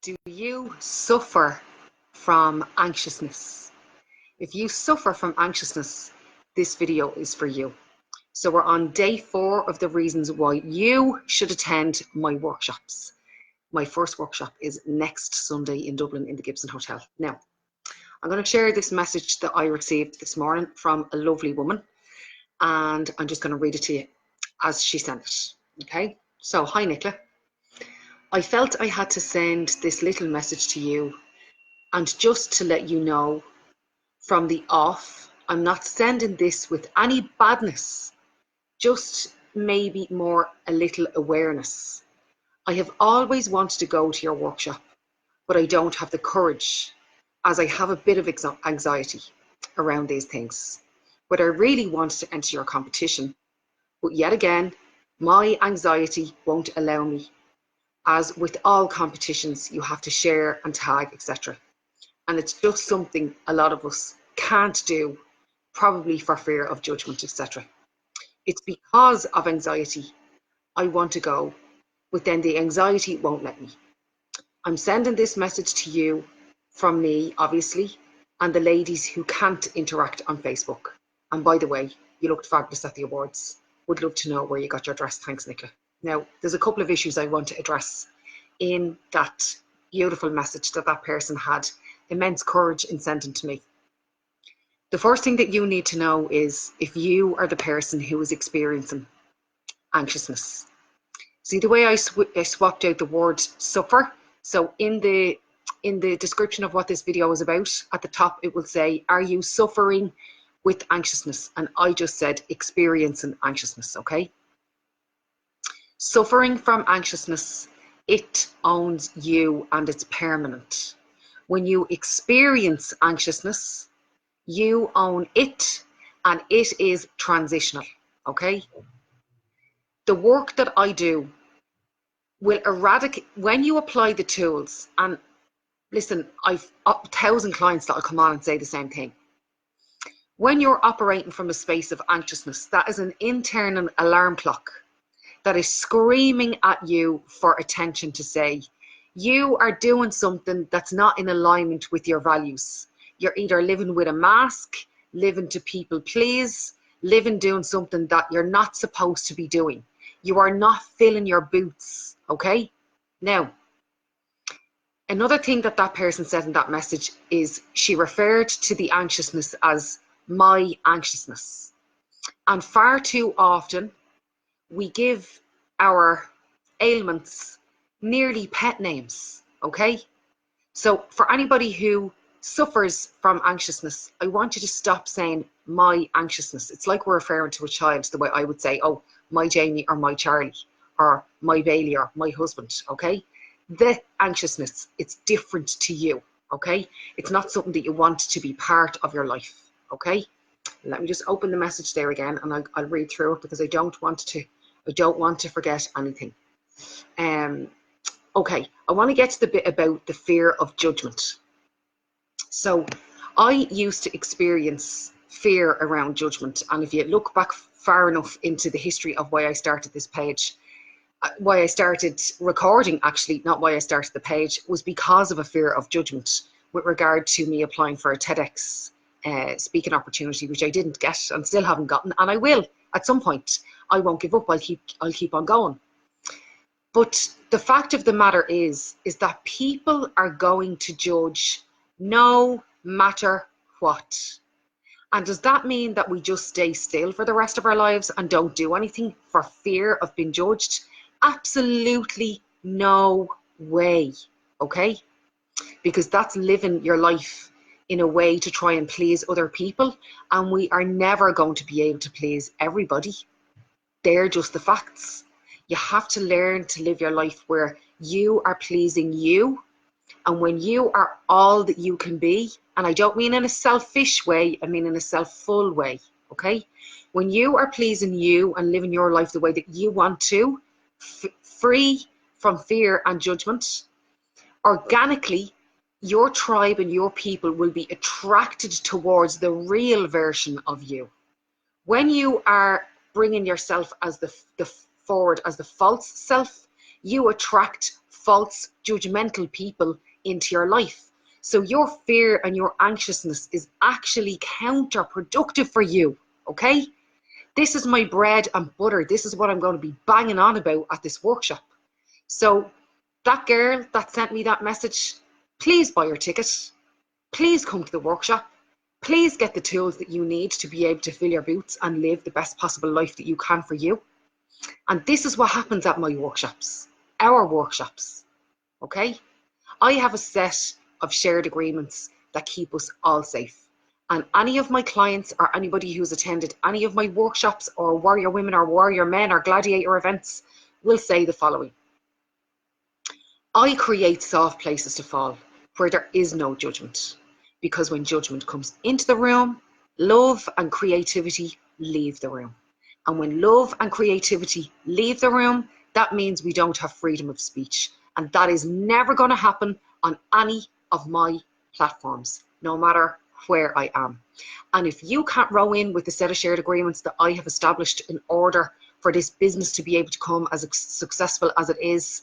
Do you suffer from anxiousness? If you suffer from anxiousness, this video is for you. So we're on day 4 of the reasons why you should attend my workshops. My first workshop is next Sunday in Dublin in the Gibson Hotel. Now, I'm going to share this message that I received this morning from a lovely woman, and I'm just going to read it to you as she sent it. Okay? So, hi Nicola. I felt I had to send this little message to you, and just to let you know from the off, I'm not sending this with any badness, just maybe more a little awareness. I have always wanted to go to your workshop, but I don't have the courage, as I have a bit of anxiety around these things. But I really wanted to enter your competition, but yet again, my anxiety won't allow me. As with all competitions, you have to share and tag, etc. And it's just something a lot of us can't do, probably for fear of judgment, etc. It's because of anxiety I want to go, but then the anxiety won't let me. I'm sending this message to you from me, obviously, and the ladies who can't interact on Facebook. And by the way, you looked fabulous at the awards. Would love to know where you got your dress. Thanks, Nicola. Now, there's a couple of issues I want to address in that beautiful message that person had immense courage in sending to me. The first thing that you need to know is if you are the person who is experiencing anxiousness. See the way I swapped out the word suffer? So in the description of what this video is about, at the top it will say, are you suffering with anxiousness? And I just said experiencing anxiousness, okay? Suffering from anxiousness, it owns you and it's permanent. When you experience anxiousness, you own it and it is transitional, okay? The work that I do will eradicate, when you apply the tools, and listen, I've 1,000 clients that will come on and say the same thing. When you're operating from a space of anxiousness, that is an internal alarm clock that is screaming at you for attention to say, you are doing something that's not in alignment with your values. You're either living with a mask, living to people please, living doing something that you're not supposed to be doing. You are not filling your boots, okay? Now, another thing that person said in that message is she referred to the anxiousness as my anxiousness. And far too often, we give our ailments nearly pet names, okay? So for anybody who suffers from anxiousness, I want you to stop saying my anxiousness. It's like we're referring to a child, the way I would say, oh, my Jamie or my Charlie or my Bailey or my husband, okay? The anxiousness, it's different to you, okay? It's not something that you want to be part of your life, okay? Let me just open the message there again, and I'll read through it because I don't want to forget anything. Okay, I want to get to the bit about the fear of judgment. So I used to experience fear around judgment, and if you look back far enough into the history of why I started this page, why I started recording, actually, not why I started the page, was because of a fear of judgment with regard to me applying for a TEDx speaking opportunity, which I didn't get and still haven't gotten, and I will at some point. I won't give up. I'll keep on going. But the fact of the matter is that people are going to judge no matter what. And does that mean that we just stay still for the rest of our lives and don't do anything for fear of being judged? Absolutely no way, okay? Because that's living your life in a way to try and please other people, and we are never going to be able to please everybody. They're just the facts. You have to learn to live your life where you are pleasing you, and when you are all that you can be, and I don't mean in a selfish way, I mean in a self-full way, okay? When you are pleasing you and living your life the way that you want to, free from fear and judgment, organically, your tribe and your people will be attracted towards the real version of you. When you are bringing yourself as the forward as the false self, you attract false, judgmental people into your life. So your fear and your anxiousness is actually counterproductive for you, okay? This is my bread and butter. This is what I'm going to be banging on about at this workshop. So that girl that sent me that message, please buy your ticket. Please come to the workshop. Please get the tools that you need to be able to fill your boots and live the best possible life that you can for you. And this is what happens at my workshops, our workshops, okay? I have a set of shared agreements that keep us all safe. And any of my clients or anybody who's attended any of my workshops or warrior women or warrior men or gladiator events will say the following. I create soft places to fall where there is no judgment. Because when judgment comes into the room, love and creativity leave the room. And when love and creativity leave the room, that means we don't have freedom of speech. And that is never going to happen on any of my platforms, no matter where I am. And if you can't row in with the set of shared agreements that I have established in order for this business to be able to come as successful as it is,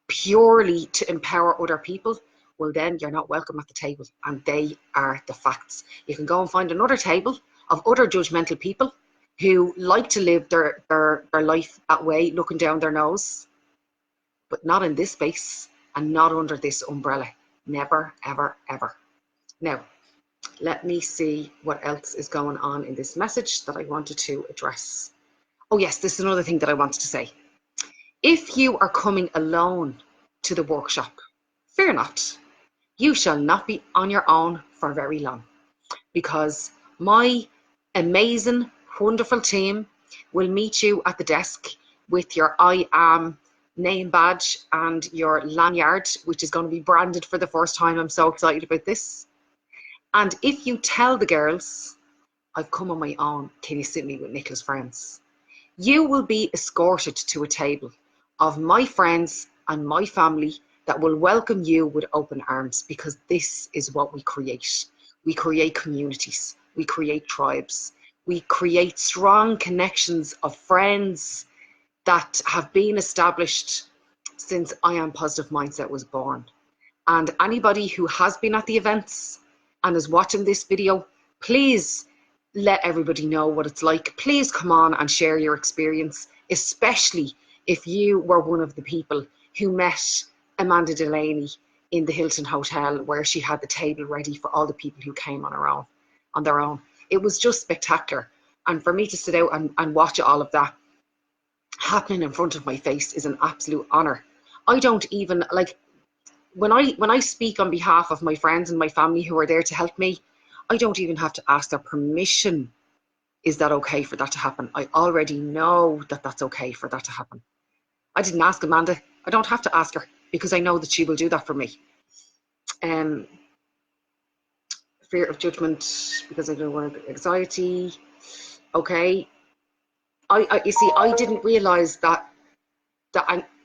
purely to empower other people, well then you're not welcome at the table, and they are the facts. You can go and find another table of other judgmental people who like to live their life that way, looking down their nose, but not in this space and not under this umbrella. Never, ever, ever. Now, let me see what else is going on in this message that I wanted to address. Oh yes, this is another thing that I wanted to say. If you are coming alone to the workshop, fear not. You shall not be on your own for very long, because my amazing, wonderful team will meet you at the desk with your I am name badge and your lanyard, which is going to be branded for the first time. I'm so excited about this. And if you tell the girls, I've come on my own, can you sit me with Nicola's friends? You will be escorted to a table of my friends and my family that will welcome you with open arms, because this is what we create. We create communities, we create tribes, we create strong connections of friends that have been established since I Am Positive Mindset was born. And anybody who has been at the events and is watching this video, please let everybody know what it's like. Please come on and share your experience, especially if you were one of the people who met Amanda Delaney in the Hilton Hotel, where she had the table ready for all the people who came on their own. It was just spectacular. And for me to sit out and watch all of that happening in front of my face is an absolute honor. I don't even, like, when I speak on behalf of my friends and my family who are there to help me, I don't even have to ask their permission. Is that okay for that to happen? I already know that that's okay for that to happen. I didn't ask Amanda. I don't have to ask her, because I know that she will do that for me. Fear of judgment because I don't want anxiety. Okay. You see, I didn't realize that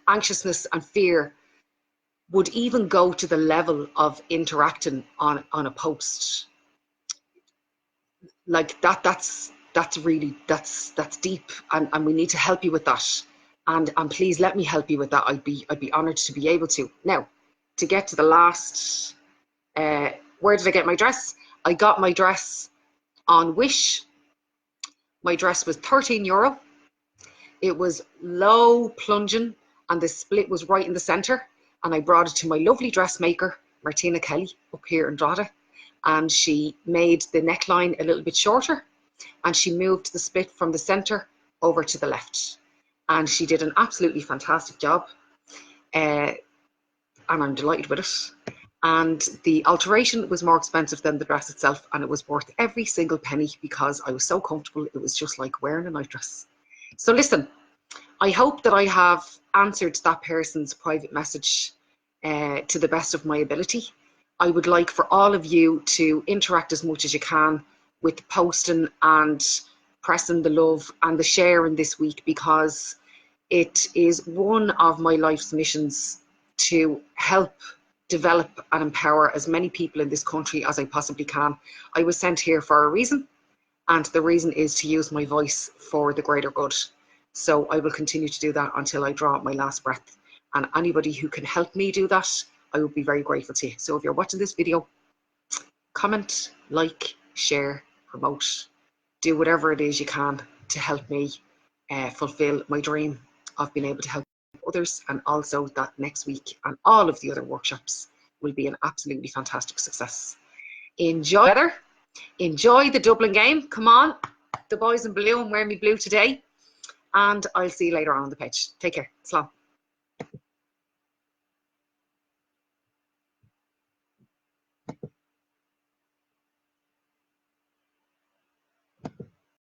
anxiousness and fear would even go to the level of interacting on a post. Like that's deep, and we need to help you with that. And please let me help you with that. I'd be honored to be able to. Now, to get to the last, where did I get my dress? I got my dress on Wish. My dress was €13. It was low plunging, and the split was right in the center. And I brought it to my lovely dressmaker, Martina Kelly, up here in Drogheda. And she made the neckline a little bit shorter, and she moved the split from the center over to the left. And she did an absolutely fantastic job. And I'm delighted with it. And the alteration was more expensive than the dress itself, and it was worth every single penny, because I was so comfortable. It was just like wearing a nightdress. So listen, I hope that I have answered that person's private message to the best of my ability. I would like for all of you to interact as much as you can with posting and pressing the love and the sharing this week, because it is one of my life's missions to help develop and empower as many people in this country as I possibly can. I was sent here for a reason, and the reason is to use my voice for the greater good. So I will continue to do that until I draw my last breath. And anybody who can help me do that, I would be very grateful to you. So if you're watching this video, comment, like, share, promote, do whatever it is you can to help me fulfill my dream of being able to help others, and also that next week and all of the other workshops will be an absolutely fantastic success. Enjoy the Dublin game. Come on, the boys in blue. I'm wearing me blue today, and I'll see you later on the page. Take care. Slán.